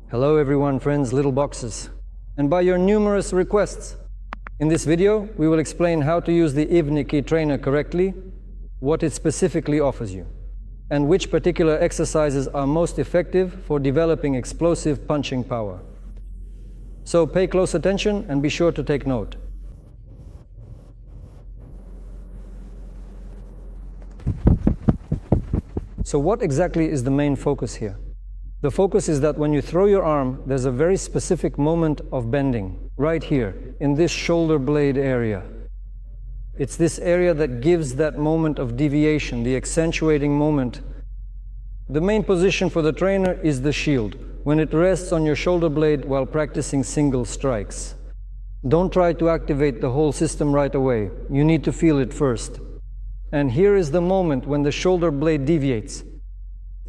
Hello everyone, friends, little boxes. And by your numerous requests, in this video we will explain how to use the Ivniki trainer correctly, what it specifically offers you, and which particular exercises are most effective for developing explosive punching power. So pay close attention and be sure to take note. So what exactly is the main focus here? The focus is that when you throw your arm, there's a very specific moment of bending, right here, in this shoulder blade area. It's this area that gives that moment of deviation, the accentuating moment. The main position for the trainer is the shield, when it rests on your shoulder blade while practicing single strikes. Don't try to activate the whole system right away. You need to feel it first. And here is the moment when the shoulder blade deviates.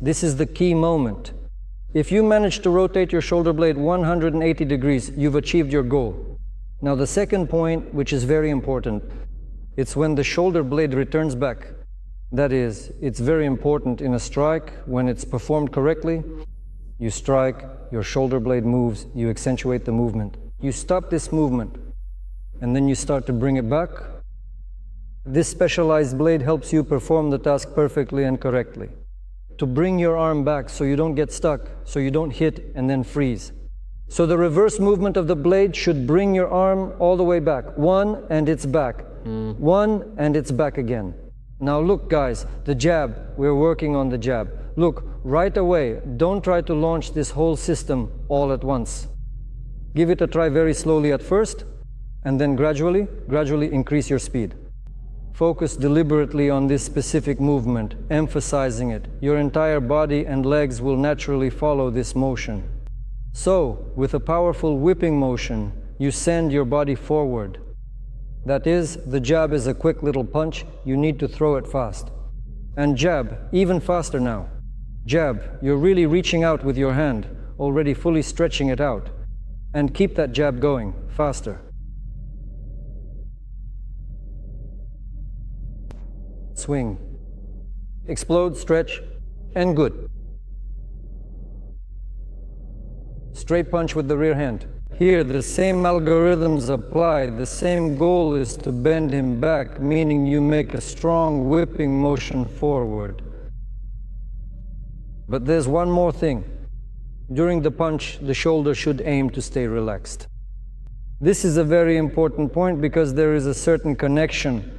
This is the key moment. If you manage to rotate your shoulder blade 180 degrees, you've achieved your goal. Now the second point, which is very important, it's when the shoulder blade returns back. That is, it's very important in a strike, when it's performed correctly. You strike, your shoulder blade moves, you accentuate the movement. You stop this movement, and then you start to bring it back. This specialized blade helps you perform the task perfectly and correctly. To bring your arm back so you don't get stuck, so you don't hit and then freeze. So the reverse movement of the blade should bring your arm all the way back. One, and it's back. One, and it's back again. Now look guys, the jab, we're working on the jab. Look, right away, don't try to launch this whole system all at once. Give it a try very slowly at first, and then gradually increase your speed. Focus deliberately on this specific movement, emphasizing it. Your entire body and legs will naturally follow this motion. So, with a powerful whipping motion, you send your body forward. That is, the jab is a quick little punch, you need to throw it fast. And jab, even faster now. Jab, you're really reaching out with your hand, already fully stretching it out. And keep that jab going, faster. Swing. Explode, stretch, and good. Straight punch with the rear hand. Here, the same algorithms apply. The same goal is to bend him back, meaning you make a strong whipping motion forward. But there's one more thing. During the punch, the shoulder should aim to stay relaxed. This is a very important point because there is a certain connection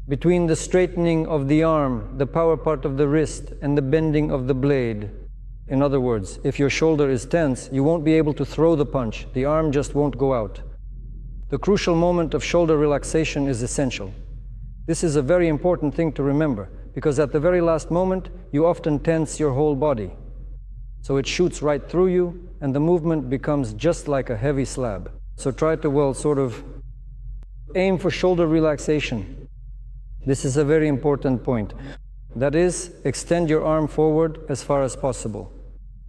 between the straightening of the arm, the power part of the wrist, and the bending of the blade. In other words, if your shoulder is tense, you won't be able to throw the punch. The arm just won't go out. The crucial moment of shoulder relaxation is essential. This is a very important thing to remember, because at the very last moment, you often tense your whole body. So it shoots right through you, and the movement becomes just like a heavy slab. So try to, aim for shoulder relaxation. This is a very important point. That is, extend your arm forward as far as possible.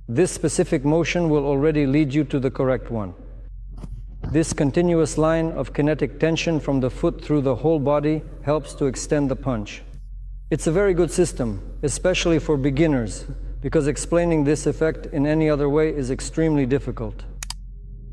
This specific motion will already lead you to the correct one. This continuous line of kinetic tension from the foot through the whole body helps to extend the punch. It's a very good system, especially for beginners, because explaining this effect in any other way is extremely difficult.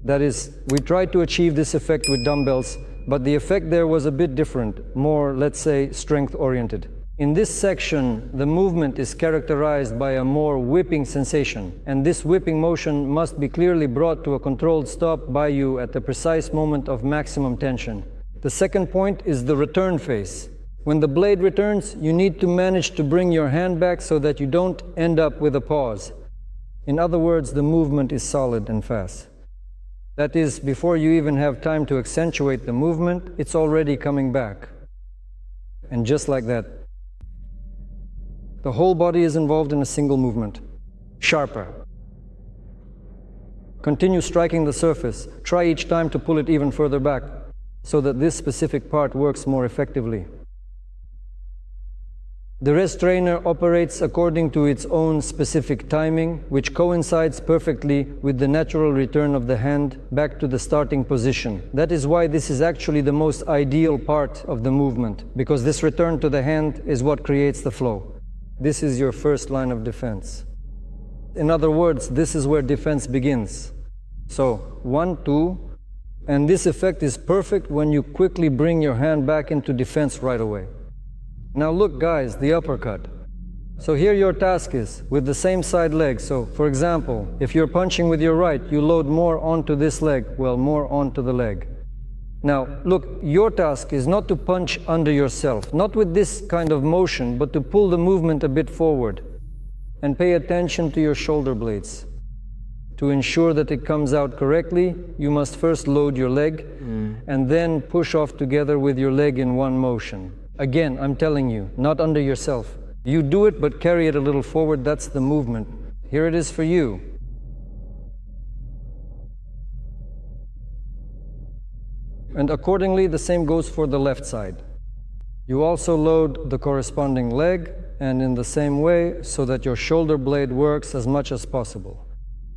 That is, we tried to achieve this effect with dumbbells, but the effect there was a bit different, more, let's say, strength-oriented. In this section, the movement is characterized by a more whipping sensation, and this whipping motion must be clearly brought to a controlled stop by you at the precise moment of maximum tension. The second point is the return phase. When the blade returns, you need to manage to bring your hand back so that you don't end up with a pause. In other words, the movement is solid and fast. That is, before you even have time to accentuate the movement, it's already coming back. And just like that, the whole body is involved in a single movement. Sharper. Continue striking the surface. Try each time to pull it even further back, so that this specific part works more effectively. The rest trainer operates according to its own specific timing, which coincides perfectly with the natural return of the hand back to the starting position. That is why this is actually the most ideal part of the movement, because this return to the hand is what creates the flow. This is your first line of defense. In other words, this is where defense begins. So 1, 2, and this effect is perfect when you quickly bring your hand back into defense right away. Now look guys, the uppercut. So here your task is with the same side leg. So for example, if you're punching with your right, you load more onto this leg, well, more onto the leg. Now look, your task is not to punch under yourself, not with this kind of motion, but to pull the movement a bit forward and pay attention to your shoulder blades. To ensure that it comes out correctly, you must first load your leg and then push off together with your leg in one motion. Again, I'm telling you, not under yourself. You do it, but carry it a little forward. That's the movement. Here it is for you. And accordingly, the same goes for the left side. You also load the corresponding leg, and in the same way, so that your shoulder blade works as much as possible.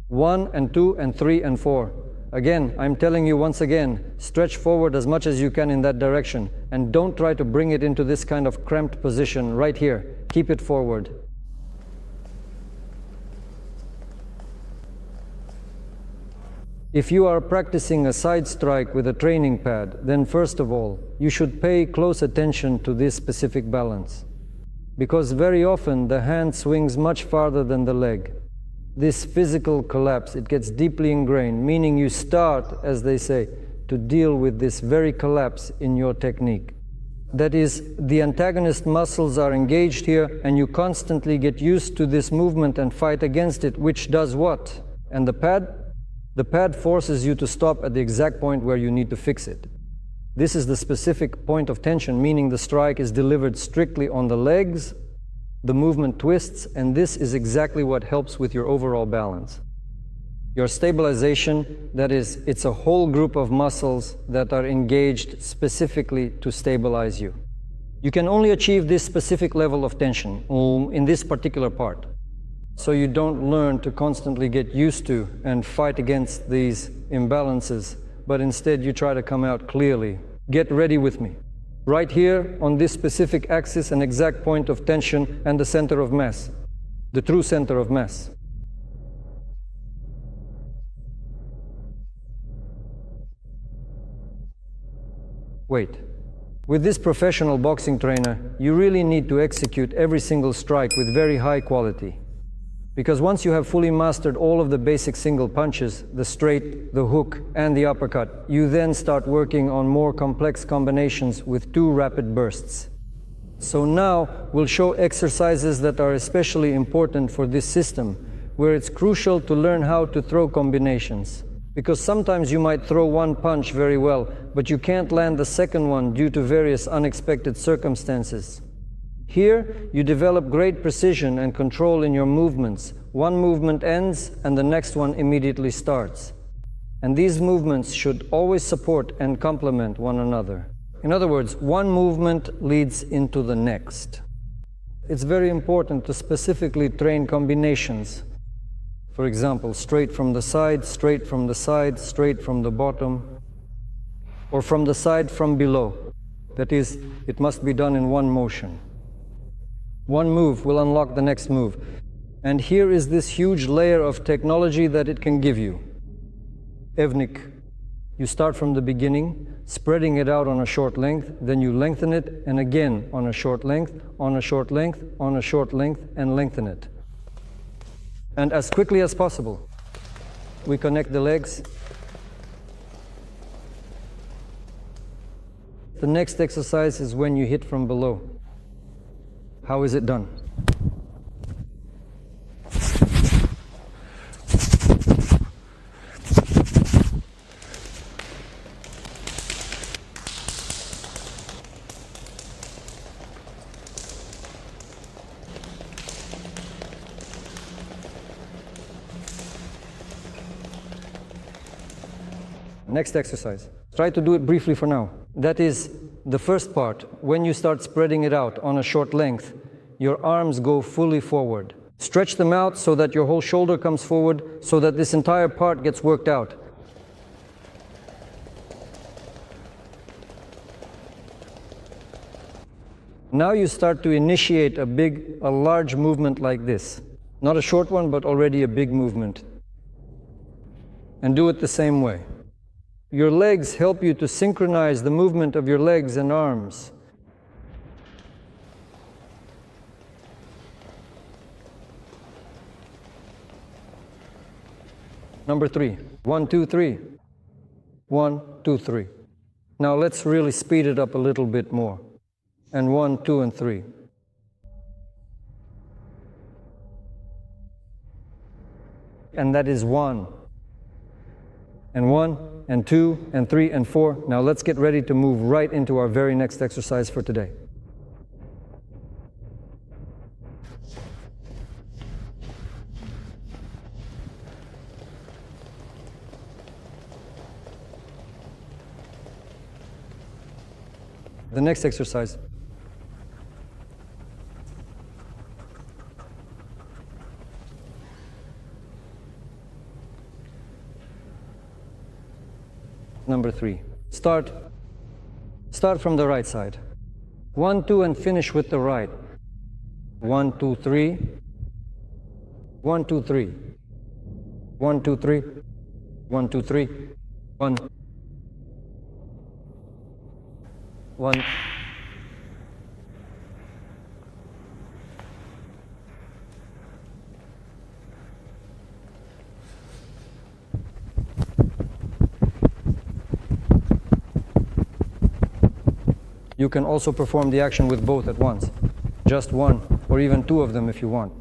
1 and 2 and 3 and 4. Again, I'm telling you once again, stretch forward as much as you can in that direction, and don't try to bring it into this kind of cramped position right here. Keep it forward. If you are practicing a side strike with a training pad, then first of all, you should pay close attention to this specific balance. Because very often the hand swings much farther than the leg. This physical collapse, it gets deeply ingrained, meaning you start, as they say, to deal with this very collapse in your technique. That is, the antagonist muscles are engaged here, and you constantly get used to this movement and fight against it, which does what? And the pad forces you to stop at the exact point where you need to fix it. This is the specific point of tension, meaning the strike is delivered strictly on the legs, the movement twists, and this is exactly what helps with your overall balance. Your stabilization, that is, it's a whole group of muscles that are engaged specifically to stabilize you. You can only achieve this specific level of tension in this particular part. So you don't learn to constantly get used to and fight against these imbalances, but instead you try to come out clearly. Get ready with me. Right here on this specific axis, an exact point of tension and the center of mass, the true center of mass. Wait. With this professional boxing trainer, you really need to execute every single strike with very high quality. Because once you have fully mastered all of the basic single punches, the straight, the hook, and the uppercut, you then start working on more complex combinations with 2 rapid bursts. So now we'll show exercises that are especially important for this system, where it's crucial to learn how to throw combinations. Because sometimes you might throw one punch very well, but you can't land the second one due to various unexpected circumstances. Here, you develop great precision and control in your movements. One movement ends and the next one immediately starts. And these movements should always support and complement one another. In other words, one movement leads into the next. It's very important to specifically train combinations. For example, straight from the side, straight from the side, straight from the bottom, or from the side from below. That is, it must be done in one motion. One move will unlock the next move. And here is this huge layer of technology that it can give you. Evnik. You start from the beginning, spreading it out on a short length, then you lengthen it, and again on a short length, on a short length, on a short length, and lengthen it. And as quickly as possible, we connect the legs. The next exercise is when you hit from below. How is it done? Next exercise. Try to do it briefly for now. That is the first part. When you start spreading it out on a short length, your arms go fully forward. Stretch them out so that your whole shoulder comes forward, so that this entire part gets worked out. Now you start to initiate a large movement like this. Not a short one, but already a big movement. And do it the same way. Your legs help you to synchronize the movement of your legs and arms. Number 3. 1, 2, 3. 1, 2, 3. Now let's really speed it up a little bit more. And 1, 2, and 3. And that is 1. And 1, and 2, and 3, and 4. Now let's get ready to move right into our very next exercise for today. The next exercise. Number 3. Start from the right side. 1, 2, and finish with the right. 1, 2, 3. 1, 2, 3. 1, 2, 3. 1, 2, 3. 1. 1. You can also perform the action with both at once. Just one, or even two of them if you want.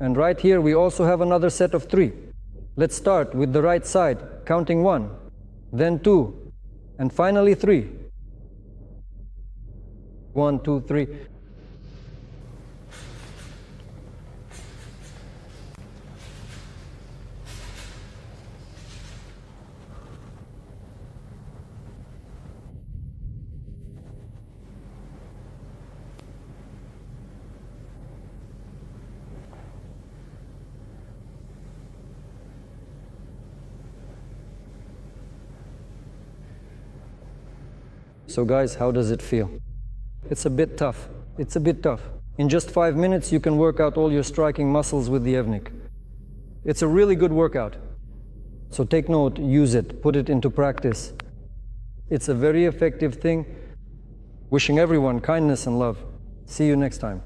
And right here we also have another set of 3. Let's start with the right side, counting 1, then 2, and finally 3. 1, 2, 3. So guys, how does it feel? It's a bit tough. It's a bit tough. In just 5 minutes, you can work out all your striking muscles with the Evnik. It's a really good workout. So take note, use it, put it into practice. It's a very effective thing. Wishing everyone kindness and love. See you next time.